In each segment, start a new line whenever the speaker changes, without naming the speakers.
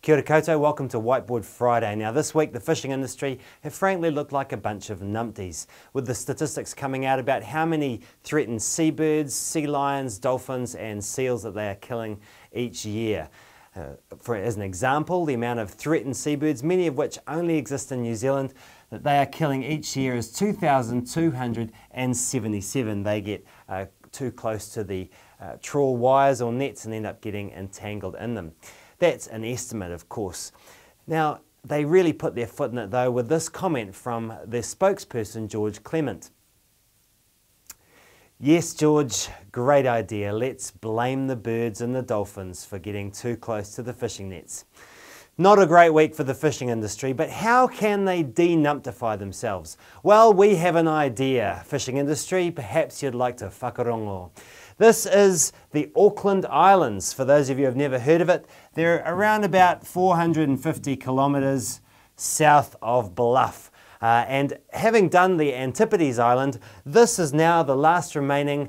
Kia ora koutou, welcome to Whiteboard Friday. Now this week the fishing industry have frankly looked like a bunch of numpties, with the statistics coming out about how many threatened seabirds, sea lions, dolphins and seals that they are killing each year. As an example, the amount of threatened seabirds, many of which only exist in New Zealand, that they are killing each year is 2,277. They get too close to the trawl wires or nets and end up getting entangled in them. That's an estimate, of course. Now, they really put their foot in it though with this comment from their spokesperson, George Clement. Yes, George, great idea. Let's blame the birds and the dolphins for getting too close to the fishing nets. Not a great week for the fishing industry, but how can they de-numptify themselves? Well, we have an idea, fishing industry. Perhaps you'd like to whakarongo. This is the Auckland Islands. For those of you who have never heard of it, they're around about 450 kilometres south of Bluff. And having done the Antipodes Island, this is now the last remaining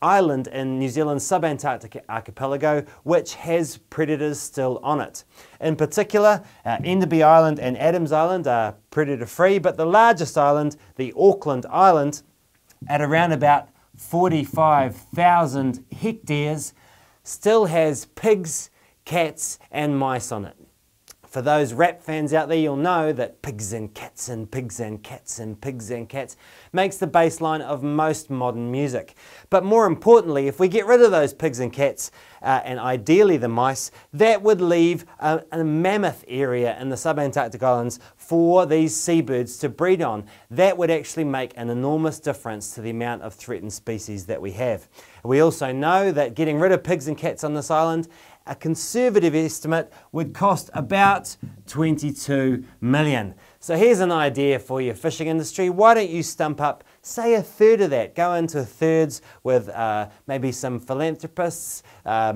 island in New Zealand's subantarctic archipelago which has predators still on it. In particular, Enderby Island and Adams Island are predator free, but the largest island, the Auckland Island, at around about 45,000 hectares, still has pigs, cats and mice on it. For those rap fans out there, you'll know that pigs and cats and pigs and cats and pigs and cats makes the baseline of most modern music. But more importantly, if we get rid of those pigs and cats, and ideally the mice, that would leave a mammoth area in the subantarctic islands for these seabirds to breed on. That would actually make an enormous difference to the amount of threatened species that we have. We also know that getting rid of pigs and cats on this island, a conservative estimate, would cost about 22 million. So here's an idea for your fishing industry. Why don't you stump up, say, a third of that? Go into thirds with maybe some philanthropists,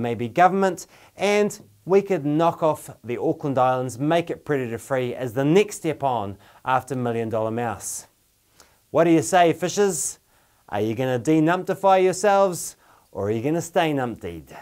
maybe government, and we could knock off the Auckland Islands, make it predator free as the next step on after $1 Million Mouse. What do you say, fishers? Are you going to de-numptify yourselves, or are you going to stay numptied?